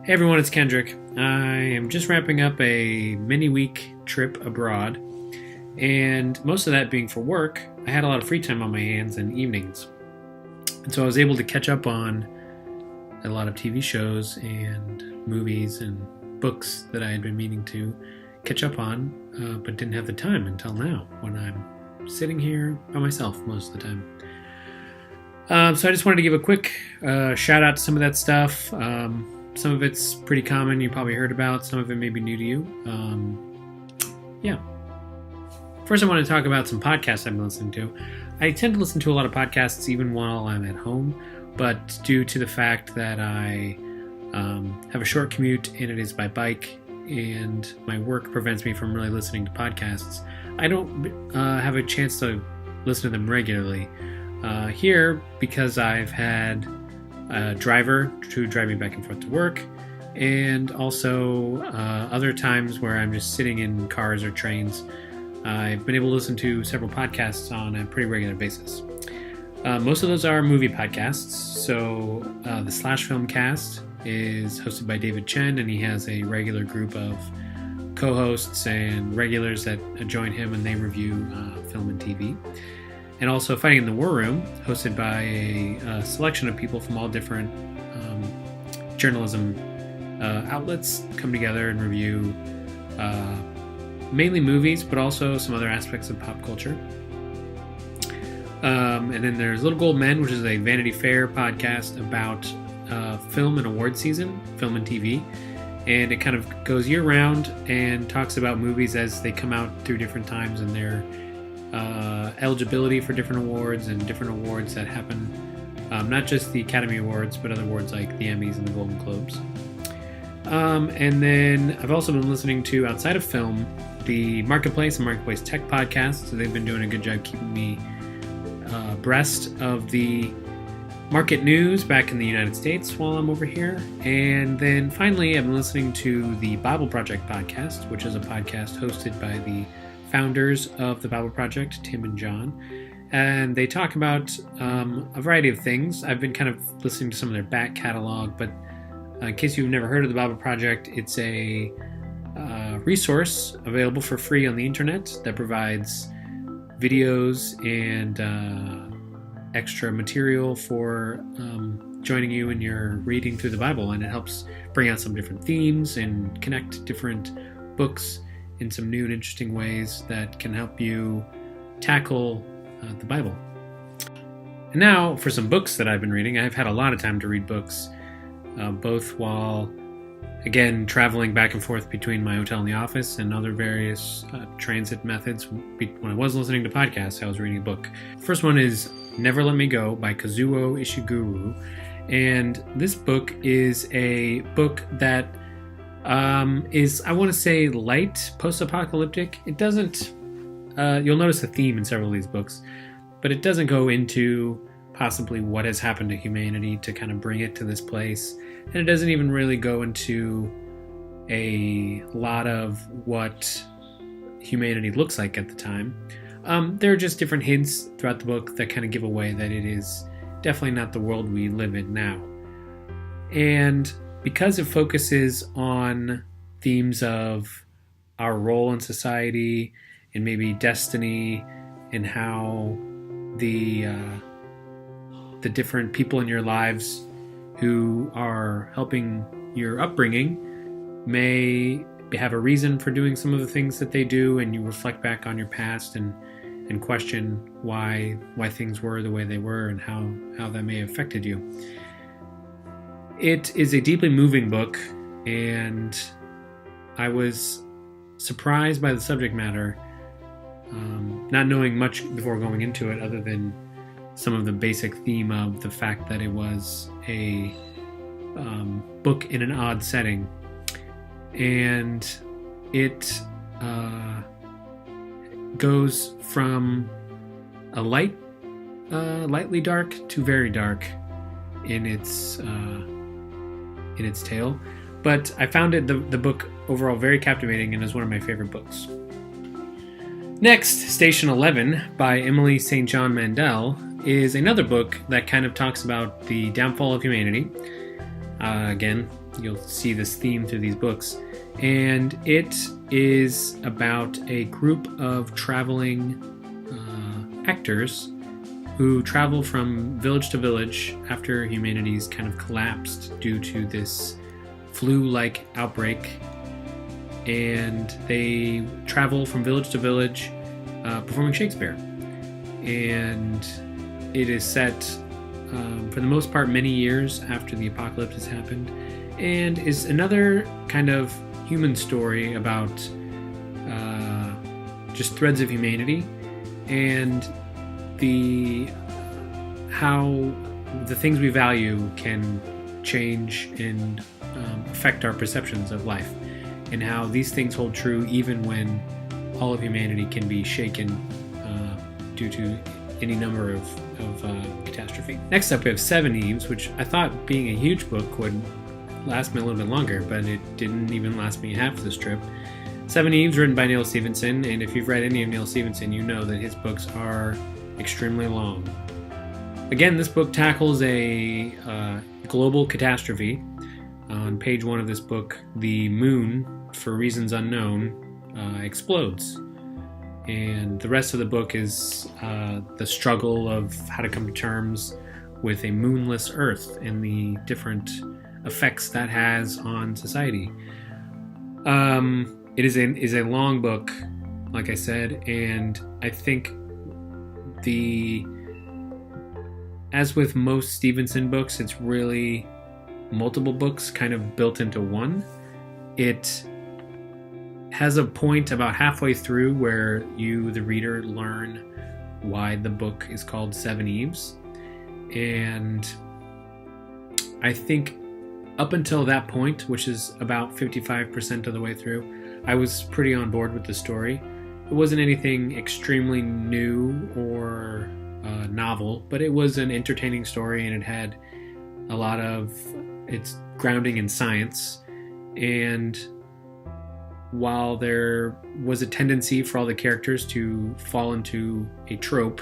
Hey everyone, it's Kendrick. I am just wrapping up a mini-week trip abroad, and most of that being for work. I had a lot of free time on my hands and evenings, and so I was able to catch up on a lot of TV shows and movies and books that I had been meaning to catch up on, but didn't have the time until now, when I'm sitting here by myself most of the time. So I just wanted to give a quick shout out to some of that stuff. Some of it's pretty common, you probably heard about. Some of it may be new to you. First, I want to talk about some podcasts I've been listening to. I tend to listen to a lot of podcasts even while I'm at home, but due to the fact that I have a short commute and it is by bike, and my work prevents me from really listening to podcasts, I don't have a chance to listen to them regularly. Here, because I've had a driver to drive me back and forth to work, and also other times where I'm just sitting in cars or trains, I've been able to listen to several podcasts on a pretty regular basis. Most of those are movie podcasts. So the Slash Film Cast is hosted by David Chen, and he has a regular group of co-hosts and regulars that join him, and they review film and TV. And also Fighting in the War Room, hosted by a selection of people from all different journalism outlets, come together and review mainly movies, but also some other aspects of pop culture. And then there's Little Gold Men, which is a Vanity Fair podcast about film and award season, film and TV. And it kind of goes year-round and talks about movies as they come out through different times and their eligibility for different awards and different awards that happen, not just the Academy Awards, but other awards like the Emmys and the Golden Globes. And then I've also been listening to, outside of film, the Marketplace and Marketplace Tech podcast. So they've been doing a good job keeping me abreast of the market news back in the United States while I'm over here. And then finally, I've been listening to the Bible Project podcast, which is a podcast hosted by the founders of the Bible Project, Tim and John, and they talk about a variety of things. I've been kind of listening to some of their back catalog, but in case you've never heard of the Bible Project, it's a resource available for free on the internet that provides videos and extra material for joining you in your reading through the Bible, and it helps bring out some different themes and connect different books in some new and interesting ways that can help you tackle the Bible. And now for some books that I've been reading. I've had a lot of time to read books, both while, again, traveling back and forth between my hotel and the office and other various transit methods. When I was listening to podcasts, I was reading a book. The first one is Never Let Me Go by Kazuo Ishiguro. And this book is a book that is, I want to say, light post-apocalyptic. It doesn't, you'll notice a theme in several of these books, but it doesn't go into possibly what has happened to humanity to kind of bring it to this place. And it doesn't even really go into a lot of what humanity looks like at the time. There are just different hints throughout the book that kind of give away that it is definitely not the world we live in now. And because it focuses on themes of our role in society and maybe destiny and how the different people in your lives who are helping your upbringing may have a reason for doing some of the things that they do, and you reflect back on your past and question why things were the way they were and how that may have affected you. It is a deeply moving book, and I was surprised by the subject matter, not knowing much before going into it other than some of the basic theme of the fact that it was a book in an odd setting. And it goes from a lightly dark to very dark in its tale, but I found the book overall very captivating and is one of my favorite books. Next, Station 11 by Emily St. John Mandel is another book that kind of talks about the downfall of humanity. Again, you'll see this theme through these books. And it is about a group of traveling actors who travel from village to village after humanity's kind of collapsed due to this flu-like outbreak. And they travel from village to village performing Shakespeare. And it is set, for the most part, many years after the apocalypse has happened, and is another kind of human story about just threads of humanity and how the things we value can change and affect our perceptions of life, and how these things hold true even when all of humanity can be shaken due to any number of catastrophe. Next up, we have Seven Eves, which I thought, being a huge book, would last me a little bit longer, but it didn't even last me half this trip. Seven Eves, written by Neal Stephenson, and if you've read any of Neal Stephenson, you know that his books are extremely long. Again, this book tackles a global catastrophe. On page 1 of this book, the moon, for reasons unknown, explodes. And the rest of the book is the struggle of how to come to terms with a moonless Earth and the different effects that has on society. It is a long book, like I said, and I think as with most Stevenson books, it's really multiple books kind of built into one. It has a point about halfway through where you, the reader, learn why the book is called Seven Eves. And I think up until that point, which is about 55% of the way through, I was pretty on board with the story. It wasn't anything extremely new or novel, but it was an entertaining story, and it had a lot of its grounding in science. And while there was a tendency for all the characters to fall into a trope,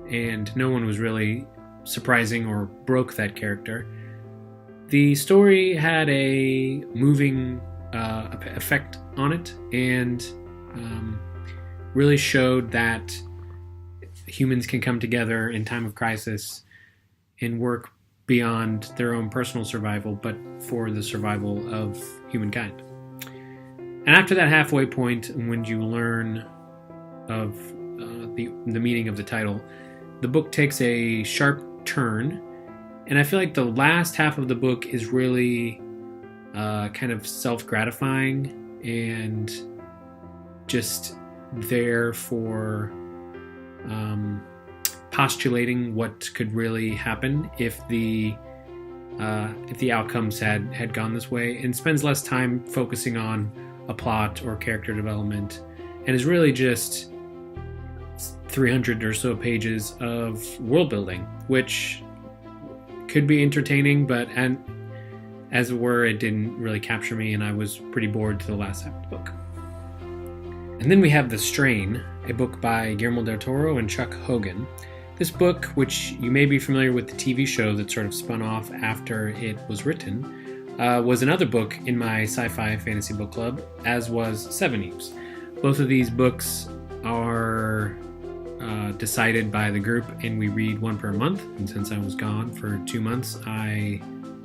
and no one was really surprising or broke that character, the story had a moving effect on it, and really showed that humans can come together in time of crisis and work beyond their own personal survival, but for the survival of humankind. And after that halfway point, when you learn of the meaning of the title, the book takes a sharp turn, and I feel like the last half of the book is really kind of self-gratifying and just there for postulating what could really happen if the outcomes had gone this way, and spends less time focusing on a plot or character development, and is really just 300 or so pages of world building, which could be entertaining, but as it were, it didn't really capture me, and I was pretty bored to the last half of the book. And then we have The Strain, a book by Guillermo del Toro and Chuck Hogan. This book, which you may be familiar with the TV show that sort of spun off after it was written, was another book in my sci-fi fantasy book club, as was Seven Eves. Both of these books are decided by the group, and we read one per month. And since I was gone for 2 months, I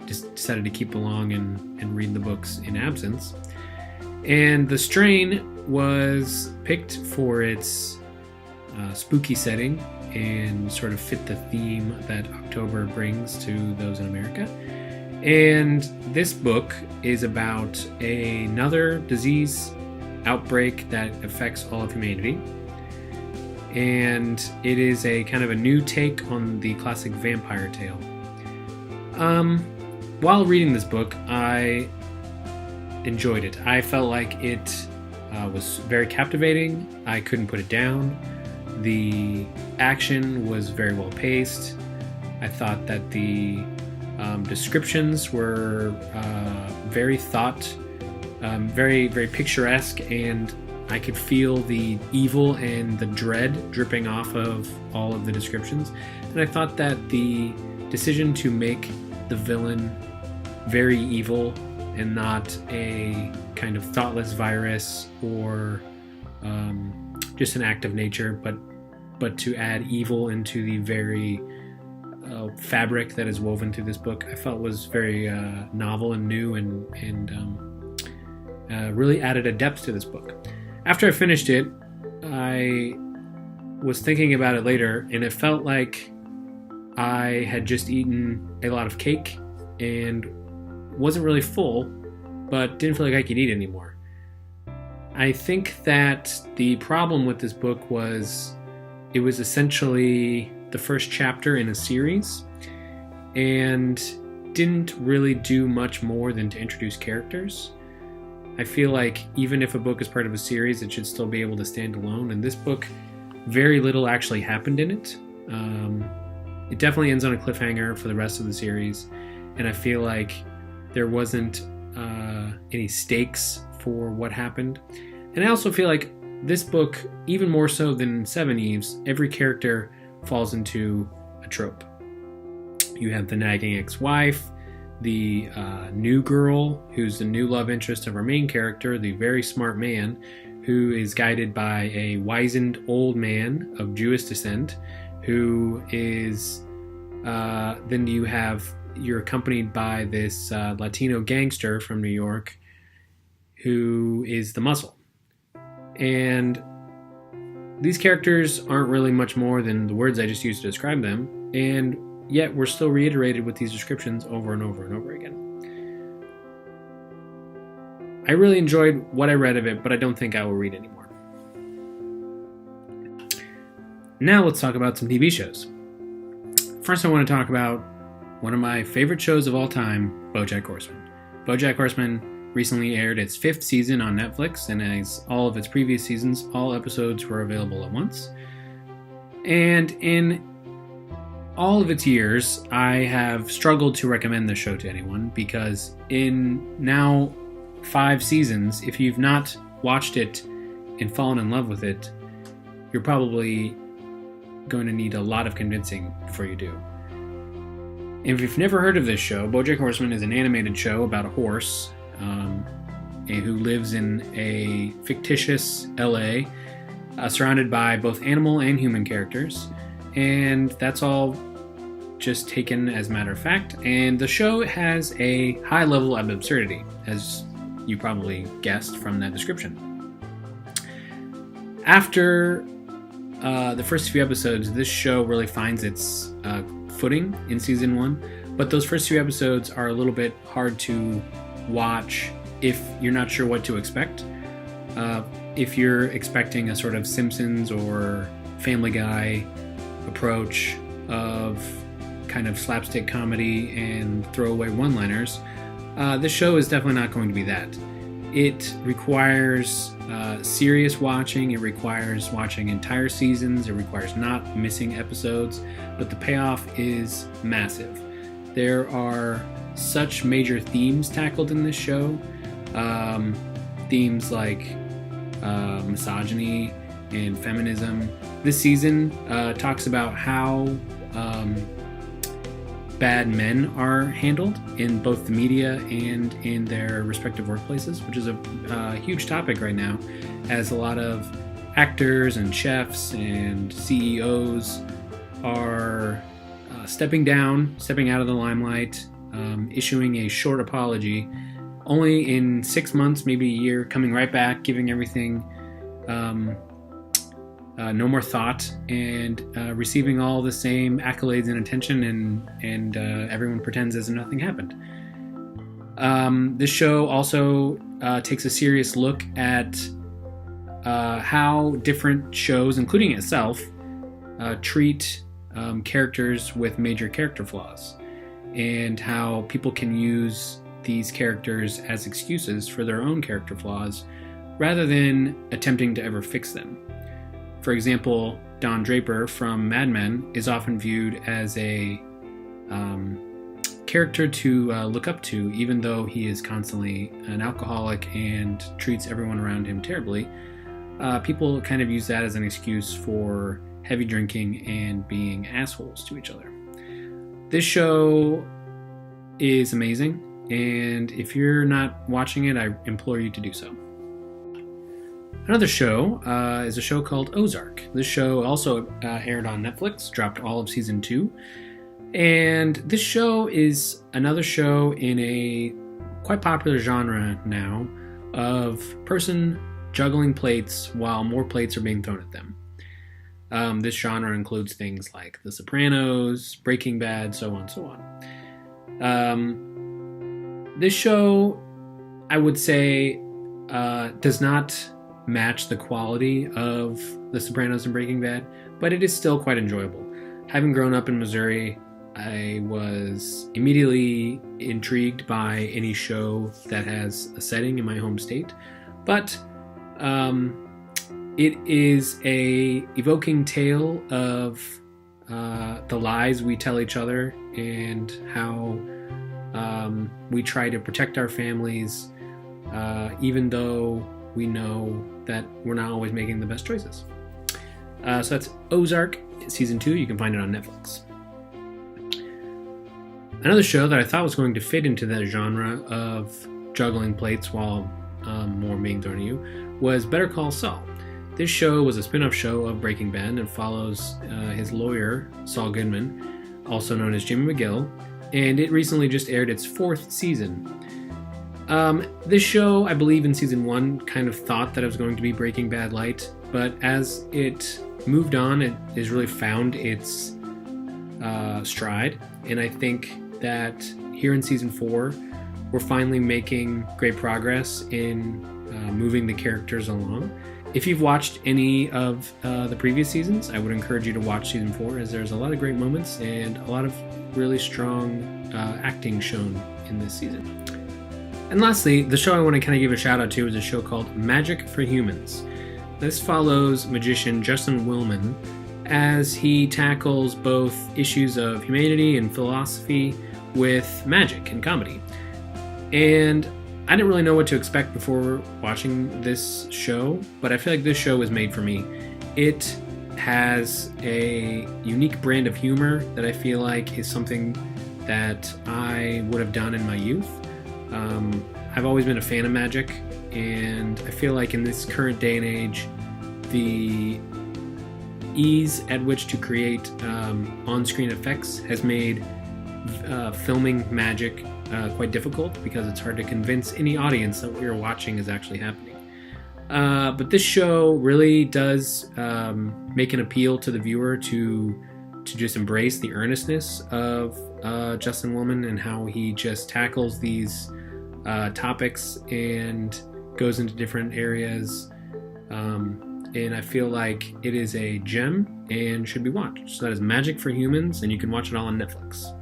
just decided to keep along and read the books in absence. And The Strain was picked for its spooky setting and sort of fit the theme that October brings to those in America. And this book is about another disease outbreak that affects all of humanity. And it is a kind of a new take on the classic vampire tale. While reading this book, I enjoyed it. I felt like it was very captivating. I couldn't put it down. The action was very well paced. I thought that the descriptions were very very, very picturesque, and I could feel the evil and the dread dripping off of all of the descriptions. And I thought that the decision to make the villain very evil and not a kind of thoughtless virus or just an act of nature, but to add evil into the very fabric that is woven through this book, I felt was very novel and new and really added a depth to this book. After I finished it, I was thinking about it later, and it felt like I had just eaten a lot of cake and wasn't really full, but didn't feel like I could eat anymore. I think that the problem with this book was it was essentially the first chapter in a series and didn't really do much more than to introduce characters. I feel like even if a book is part of a series, it should still be able to stand alone, and this book, very little actually happened in it. It definitely ends on a cliffhanger for the rest of the series, and I feel like there wasn't any stakes for what happened. And I also feel like this book, even more so than Seven Eves, every character falls into a trope. You have the nagging ex-wife, the new girl, who's the new love interest of our main character, the very smart man, who is guided by a wizened old man of Jewish descent, who is, then you're accompanied by this Latino gangster from New York, who is the muscle. And these characters aren't really much more than the words I just used to describe them, and yet we're still reiterated with these descriptions over and over and over again. I really enjoyed what I read of it, but I don't think I will read anymore. Now let's talk about some TV shows. First, I want to talk about one of my favorite shows of all time, BoJack Horseman. BoJack Horseman recently aired its 5th season on Netflix, and as all of its previous seasons, all episodes were available at once. And in all of its years, I have struggled to recommend this show to anyone, because in now 5 seasons, if you've not watched it and fallen in love with it, you're probably going to need a lot of convincing before you do. If you've never heard of this show, BoJack Horseman is an animated show about a horse who lives in a fictitious LA, surrounded by both animal and human characters, and that's all just taken as a matter of fact. And the show has a high level of absurdity, as you probably guessed from that description. After the first few episodes, this show really finds its footing in season 1, but those first few episodes are a little bit hard to watch if you're not sure what to expect. If you're expecting a sort of Simpsons or Family Guy approach of kind of slapstick comedy and throwaway one-liners, this show is definitely not going to be that. It requires serious watching. It requires watching entire seasons. It requires not missing episodes, but the payoff is massive. There are such major themes tackled in this show. Themes like misogyny and feminism. This season talks about how bad men are handled in both the media and in their respective workplaces, which is a huge topic right now, as a lot of actors and chefs and CEOs are stepping out of the limelight, issuing a short apology, only in 6 months, maybe a year, coming right back, giving everything no more thought, and receiving all the same accolades and attention, and everyone pretends as if nothing happened. This show also takes a serious look at how different shows, including itself, treat characters with major character flaws, and how people can use these characters as excuses for their own character flaws rather than attempting to ever fix them. For example, Don Draper from Mad Men is often viewed as a character to look up to, even though he is constantly an alcoholic and treats everyone around him terribly. People kind of use that as an excuse for heavy drinking and being assholes to each other. This show is amazing. and if you're not watching it, I implore you to do so. Another show is a show called Ozark. This show also aired on Netflix, dropped all of season 2. And this show is another show in a quite popular genre now of person juggling plates while more plates are being thrown at them. This genre includes things like The Sopranos, Breaking Bad, so on and so on. This show, I would say, does not match the quality of The Sopranos and Breaking Bad, but it is still quite enjoyable. Having grown up in Missouri, I was immediately intrigued by any show that has a setting in my home state, but it is a evoking tale of the lies we tell each other and how we try to protect our families, even though we know that we're not always making the best choices. So that's Ozark, season 2. You can find it on Netflix. Another show that I thought was going to fit into that genre of juggling plates while more being thrown at you was Better Call Saul. This show was a spin-off show of Breaking Bad and follows his lawyer, Saul Goodman, also known as Jimmy McGill, and it recently just aired its 4th season. This show, I believe in season 1, kind of thought that it was going to be Breaking Bad light, but as it moved on, it has really found its stride, and I think that here in season 4, we're finally making great progress in moving the characters along. If you've watched any of the previous seasons, I would encourage you to watch season 4, as there's a lot of great moments and a lot of really strong acting shown in this season. And lastly, the show I want to kind of give a shout out to is a show called Magic for Humans. This follows magician Justin Willman as he tackles both issues of humanity and philosophy with magic and comedy. And I didn't really know what to expect before watching this show, but I feel like this show was made for me. It has a unique brand of humor that I feel like is something that I would have done in my youth. I've always been a fan of magic, and I feel like in this current day and age, the ease at which to create on-screen effects has made filming magic quite difficult, because it's hard to convince any audience that what you're watching is actually happening. But this show really does make an appeal to the viewer to just embrace the earnestness of Justin Willman and how he just tackles these topics and goes into different areas. And I feel like it is a gem and should be watched. So that is Magic for Humans, and you can watch it all on Netflix.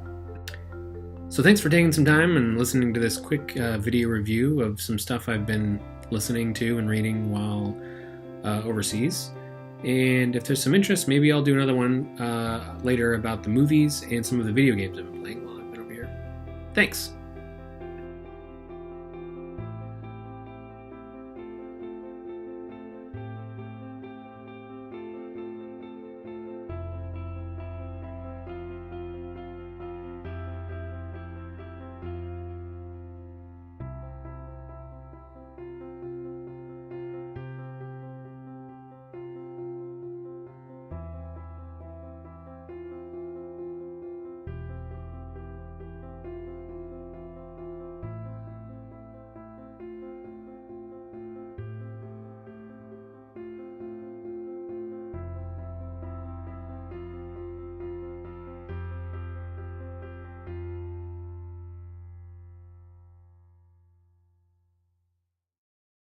So thanks for taking some time and listening to this quick video review of some stuff I've been listening to and reading while overseas. And if there's some interest, maybe I'll do another one later about the movies and some of the video games I've been playing while I've been over here. Thanks!